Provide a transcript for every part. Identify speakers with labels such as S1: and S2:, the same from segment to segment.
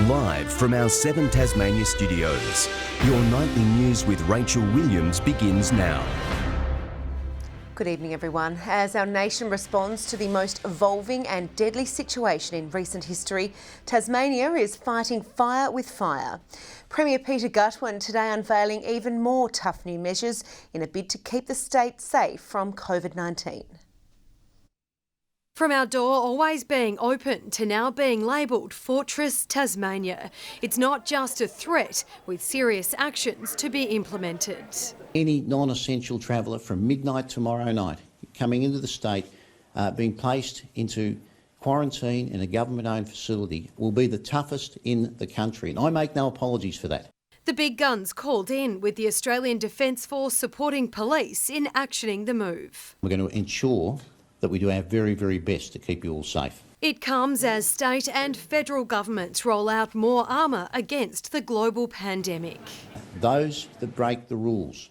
S1: Live from our 7 Tasmania studios, your nightly news with Rachel Williams begins now.
S2: Good evening, everyone. As our nation responds to the most evolving and deadly situation in recent history, Tasmania is fighting fire with fire. Premier Peter Gutwein today unveiling even more tough new measures in a bid to keep the state safe from COVID-19.
S3: From our door always being open to now being labelled Fortress Tasmania. It's not just a threat, with serious actions to be implemented.
S4: Any non-essential traveller from midnight tomorrow night coming into the state being placed into quarantine in a government-owned facility will be the toughest in the country, and I make no apologies for that.
S3: The big guns called in, with the Australian Defence Force supporting police in actioning the move.
S4: We're going to ensure that we do our very, very best to keep you all safe.
S3: It comes as state and federal governments roll out more armour against the global pandemic.
S4: Those that break the rules,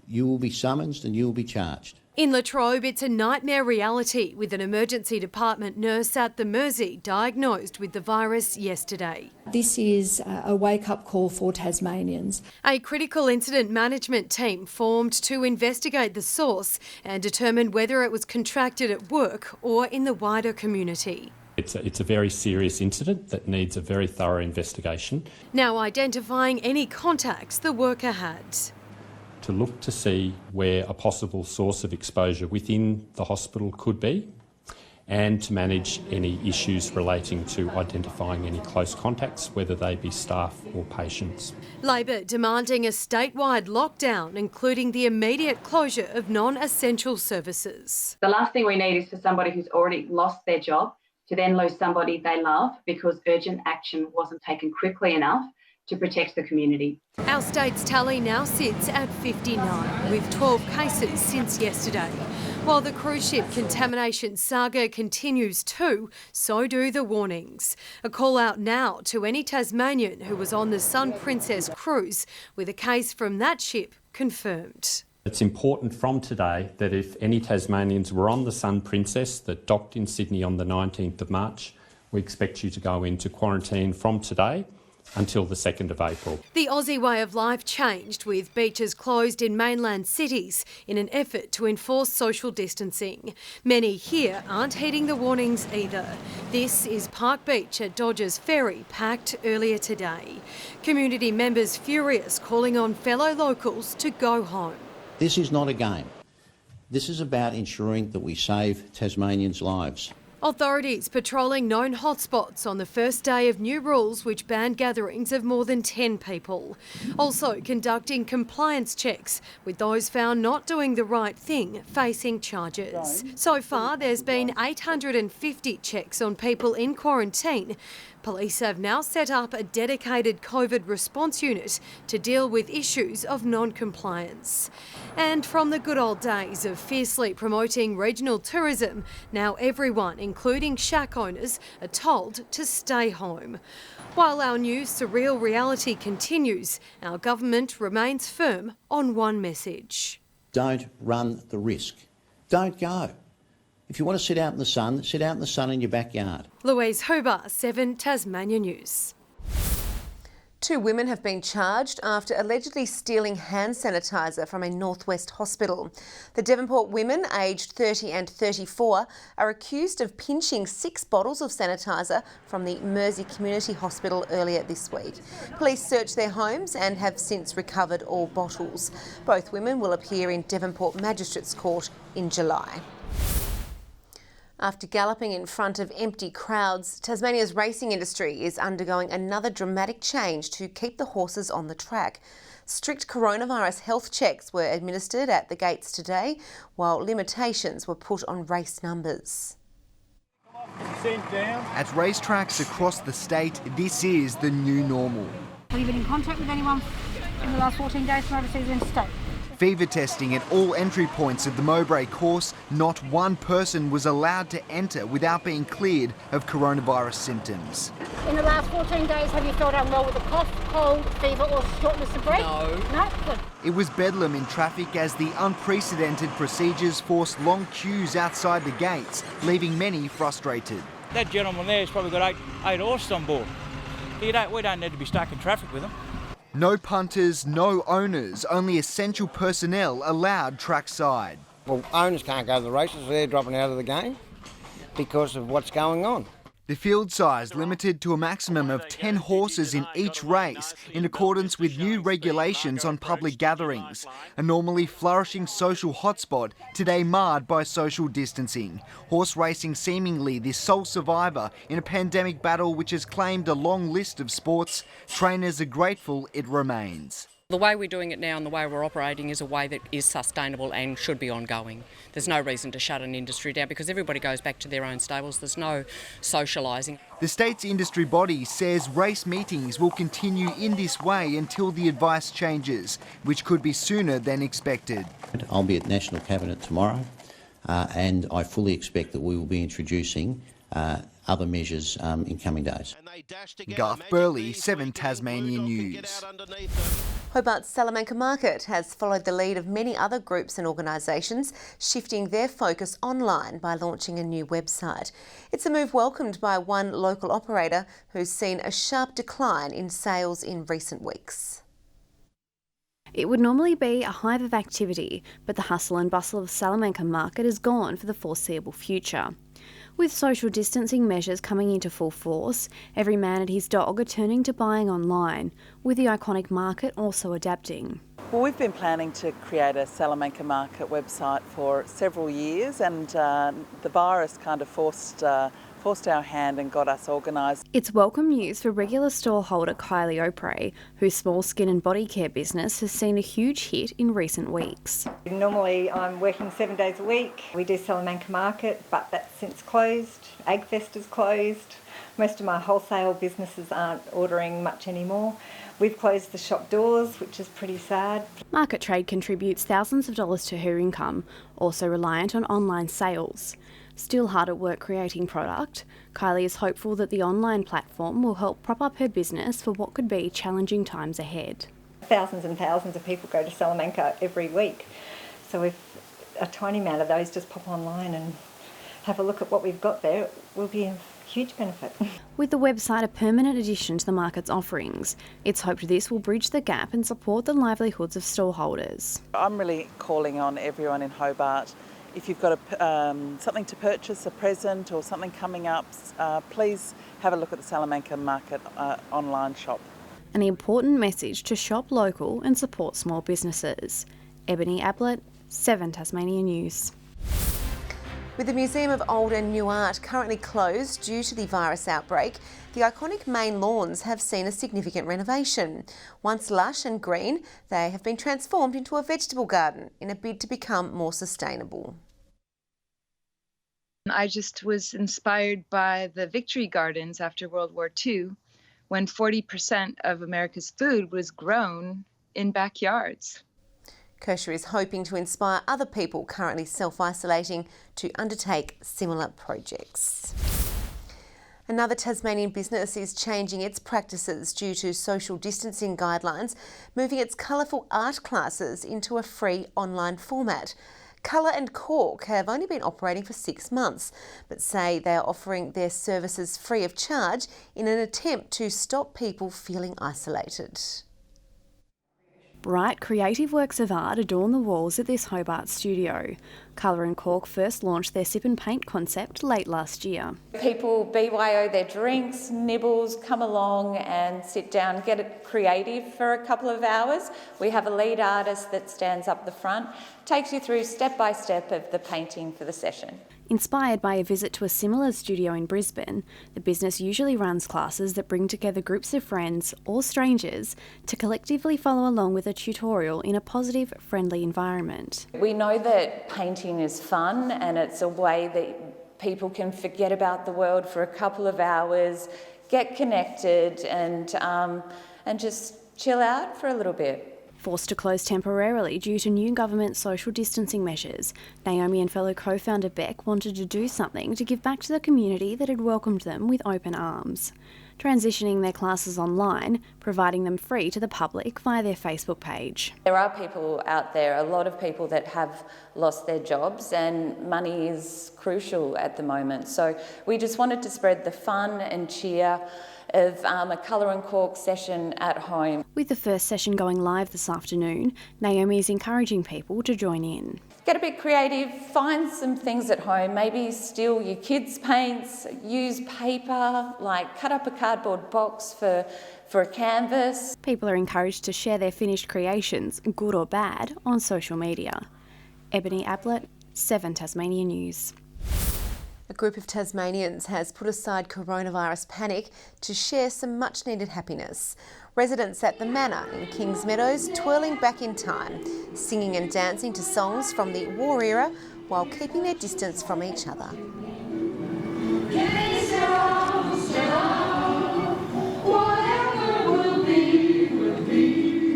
S4: you will be summoned and you will be charged.
S3: In Latrobe, it's a nightmare reality, with an emergency department nurse at the Mersey diagnosed with the virus yesterday.
S5: This is a wake-up call for Tasmanians.
S3: A critical incident management team formed to investigate the source and determine whether it was contracted at work or in the wider community.
S6: It's a very serious incident that needs a very thorough investigation.
S3: Now identifying any contacts the worker had.
S6: To look to see where a possible source of exposure within the hospital could be, and to manage any issues relating to identifying any close contacts, whether they be staff or patients.
S3: Labor demanding a statewide lockdown, including the immediate closure of non-essential services.
S7: The last thing we need is for somebody who's already lost their job to then lose somebody they love because urgent action wasn't taken quickly enough to protect the community.
S3: Our state's tally now sits at 59, with 12 cases since yesterday. While the cruise ship contamination saga continues too, so do the warnings. A call out now to any Tasmanian who was on the Sun Princess cruise, with a case from that ship confirmed.
S6: It's important from today that if any Tasmanians were on the Sun Princess that docked in Sydney on the 19th of March, we expect you to go into quarantine from today until the 2nd of April.
S3: The Aussie way of life changed, with beaches closed in mainland cities in an effort to enforce social distancing. Many here aren't heeding the warnings either. This is Park Beach at Dodgers Ferry, packed earlier today. Community members furious, calling on fellow locals to go home.
S4: This is not a game. This is about ensuring that we save Tasmanians' lives.
S3: Authorities patrolling known hotspots on the first day of new rules which ban gatherings of more than 10 people. Also conducting compliance checks, with those found not doing the right thing facing charges. So far, there's been 850 checks on people in quarantine. Police have now set up a dedicated COVID response unit to deal with issues of non-compliance. And from the good old days of fiercely promoting regional tourism, now everyone, including shack owners, are told to stay home. While our new surreal reality continues, our government remains firm on one message.
S4: Don't run the risk. Don't go. If you want to sit out in the sun in your backyard.
S3: Louise Huber, 7 Tasmania News.
S2: 2 women have been charged after allegedly stealing hand sanitiser from a northwest hospital. The Devonport women, aged 30 and 34, are accused of pinching 6 bottles of sanitiser from the Mersey Community Hospital earlier this week. Police searched their homes and have since recovered all bottles. Both women will appear in Devonport Magistrates Court in July. After galloping in front of empty crowds, Tasmania's racing industry is undergoing another dramatic change to keep the horses on the track. Strict coronavirus health checks were administered at the gates today, while limitations were put on race numbers.
S8: At racetracks across the state, this is the new normal.
S9: Have you been in contact with anyone in the last 14 days from overseas or interstate?
S8: Fever testing at all entry points of the MOWBRAY course. Not one person was allowed to enter without being cleared of coronavirus symptoms.
S9: In the last 14 days, have you felt unwell with a cough, cold, fever or shortness of breath? No? Good.
S8: It was bedlam in traffic as the unprecedented procedures forced long queues outside the gates, leaving many frustrated.
S10: That gentleman there has probably got eight horses on board. We don't need to be stuck in traffic with them.
S8: No punters, no owners, only essential personnel allowed trackside.
S11: Well, owners can't go to the races, so they're dropping out of the game because of what's going on.
S8: The field size limited to a maximum of 10 horses in each race in accordance with new regulations on public gatherings. A normally flourishing social hotspot today marred by social distancing. Horse racing seemingly the sole survivor in a pandemic battle which has claimed a long list of sports. Trainers are grateful it remains.
S12: The way we're doing it now and the way we're operating is a way that is sustainable and should be ongoing. There's no reason to shut an industry down because everybody goes back to their own stables. There's no socialising.
S8: The state's industry body says race meetings will continue in this way until the advice changes, which could be sooner than expected.
S4: I'll be at National Cabinet tomorrow and I fully expect that we will be introducing other measures in coming days.
S8: Garth Burley, 7 Tasmania News.
S2: Hobart's Salamanca Market has followed the lead of many other groups and organisations, shifting their focus online by launching a new website. It's a move welcomed by one local operator who's seen a sharp decline in sales in recent weeks.
S13: It would normally be a hive of activity, but the hustle and bustle of Salamanca Market is gone for the foreseeable future. With social distancing measures coming into full force, every man and his dog are turning to buying online, with the iconic market also adapting.
S14: Well, we've been planning to create a Salamanca Market website for several years, and the virus kind of forced our hand and got us organised.
S13: It's welcome news for regular stallholder Kylie MOWBRAY, whose small skin and body care business has seen a huge hit in recent weeks.
S15: Normally I'm working 7 days a week. We do Salamanca Market, but that's since closed. Eggfest is closed. Most of my wholesale businesses aren't ordering much anymore. We've closed the shop doors, which is pretty sad.
S13: Market trade contributes thousands of dollars to her income, also reliant on online sales. Still hard at work creating product, Kylie is hopeful that the online platform will help prop up her business for what could be challenging times ahead.
S15: Thousands and thousands of people go to Salamanca every week. So if a tiny amount of those just pop online and have a look at what we've got there, it will be a huge benefit.
S13: With the website a permanent addition to the market's offerings, it's hoped this will bridge the gap and support the livelihoods of stallholders.
S14: I'm really calling on everyone in Hobart. If you've got something to purchase, a present or something coming up, please have a look at the Salamanca Market online shop.
S13: An important message to shop local and support small businesses. Ebony Ablett, 7 Tasmania News.
S2: With the Museum of Old and New Art currently closed due to the virus outbreak, the iconic main lawns have seen a significant renovation. Once lush and green, they have been transformed into a vegetable garden in a bid to become more sustainable.
S16: I just was inspired by the Victory Gardens after World War II, when 40% of America's food was grown in backyards.
S2: Kershaw is hoping to inspire other people currently self-isolating to undertake similar projects. Another Tasmanian business is changing its practices due to social distancing guidelines, moving its colourful art classes into a free online format. Colour and CORK have only been operating for 6 months, but say they are offering their services free of charge in an attempt to stop people feeling isolated.
S13: Bright, creative works of art adorn the walls at this Hobart studio. Colour and CORK first launched their sip and paint concept late last year.
S17: People BYO their drinks, nibbles, come along and sit down, get it creative for a couple of hours. We have a lead artist that stands up the front, takes you through step by step of the painting for the session.
S13: Inspired by a visit to a similar studio in Brisbane, the business usually runs classes that bring together groups of friends or strangers to collectively follow along with a tutorial in a positive, friendly environment.
S17: We know that painting is fun and it's a way that people can forget about the world for a couple of hours, get connected and just chill out for a little bit.
S13: Forced to close temporarily due to new government social distancing measures, NAOMI and fellow co-founder Beck wanted to do something to give back to the community that had welcomed them with open arms, transitioning their classes online, providing them free to the public via their Facebook page.
S17: There are people out there, a lot of people that have lost their jobs, and money is crucial at the moment. So we just wanted to spread the fun and cheer of a colour and cork session at home.
S13: With the first session going live this afternoon, NAOMI is encouraging people to join in.
S17: Get a bit creative, find some things at home, maybe steal your kids' paints, use paper, like cut up a cardboard box for a canvas.
S13: People are encouraged to share their finished creations, good or bad, on social media. Ebony Ablett, 7 Tasmania News.
S2: A group of Tasmanians has put aside coronavirus panic to share some much-needed happiness. Residents at the Manor in Kings Meadows twirling back in time, singing and dancing to songs from the war era while keeping their distance from each other.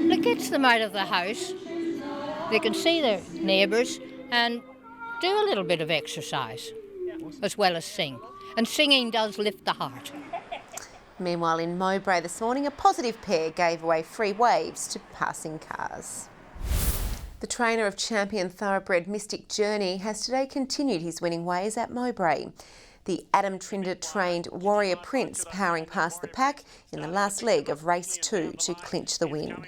S9: It gets them out of the house. They can see their neighbours and do a little bit of exercise, as well as sing. And singing does lift the heart.
S2: Meanwhile, in Mowbray this morning, a positive pair gave away free waves to passing cars. The trainer of champion thoroughbred Mystic Journey has today continued his winning ways at Mowbray. The Adam Trinder-trained Warrior Prince powering past the pack in the last leg of race 2 to clinch the win.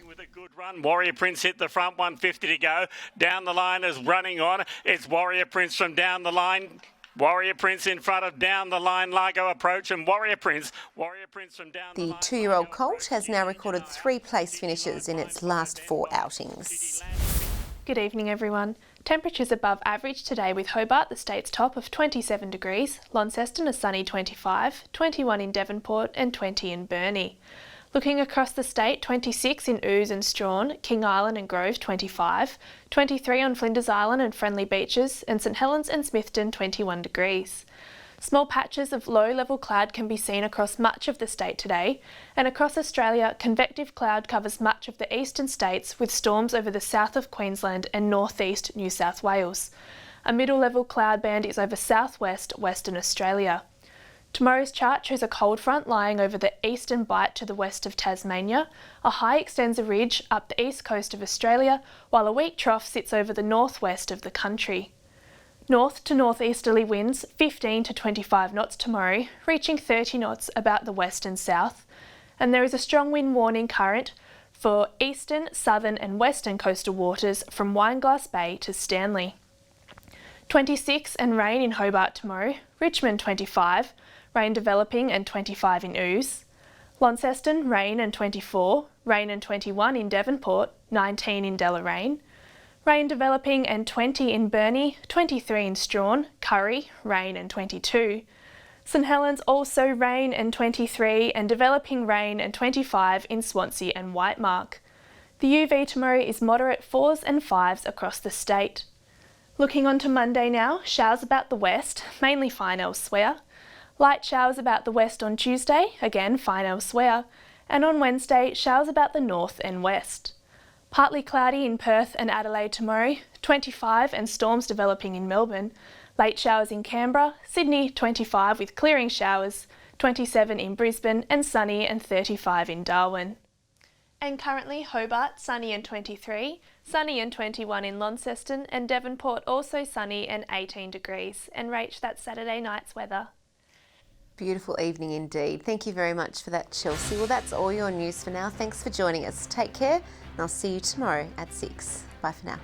S18: Run. Warrior Prince hit the front, 150 to go. Down the line is running on. It's Warrior Prince from down the line. Warrior Prince in front of down the line, Largo approach, and Warrior Prince from down the line.
S2: The 2-year-old colt has now recorded 3 place finishes in its last 4 outings.
S19: Good evening everyone. Temperatures above average today with Hobart the state's top of 27 degrees, Launceston a sunny 25, 21 in Devonport and 20 in Burnie. Looking across the state, 26 in Ouse and Strawn, King Island and Grove 25, 23 on Flinders Island and Friendly Beaches, and St Helens and Smithton 21 degrees. Small patches of low-level cloud can be seen across much of the state today, and across Australia, convective cloud covers much of the eastern states with storms over the south of Queensland and northeast New South Wales. A middle-level cloud band is over southwest Western Australia. Tomorrow's chart shows a cold front lying over the eastern bight to the west of Tasmania. A high extends a ridge up the east coast of Australia, while a weak trough sits over the northwest of the country. North to northeasterly winds 15 to 25 knots tomorrow, reaching 30 knots about the west and south. And there is a strong wind warning current for eastern, southern and western coastal waters from Wineglass Bay to Stanley. 26 and rain in Hobart tomorrow, Richmond 25, rain developing and 25 in Ouse. Launceston, rain and 24, rain and 21 in Devonport, 19 in Deloraine. Rain developing and 20 in Burnie, 23 in Strawn, Curry, rain and 22. St Helens also rain and 23 and developing rain and 25 in Swansea and Whitemark. The UV tomorrow is moderate 4s and 5s across the state. Looking on to Monday now, showers about the west, mainly fine elsewhere. Light showers about the west on Tuesday, again fine elsewhere, and on Wednesday, showers about the north and west. Partly cloudy in Perth and Adelaide tomorrow, 25 and storms developing in Melbourne. Late showers in Canberra, Sydney 25 with clearing showers, 27 in Brisbane and sunny and 35 in Darwin. And currently Hobart sunny and 23, sunny and 21 in Launceston, and Devonport also sunny and 18 degrees, and Rach, that's Saturday night's weather.
S2: Beautiful evening indeed. Thank you very much for that, Chelsea. Well, that's all your news for now. Thanks for joining us. Take care, and I'll see you tomorrow at 6. Bye for now.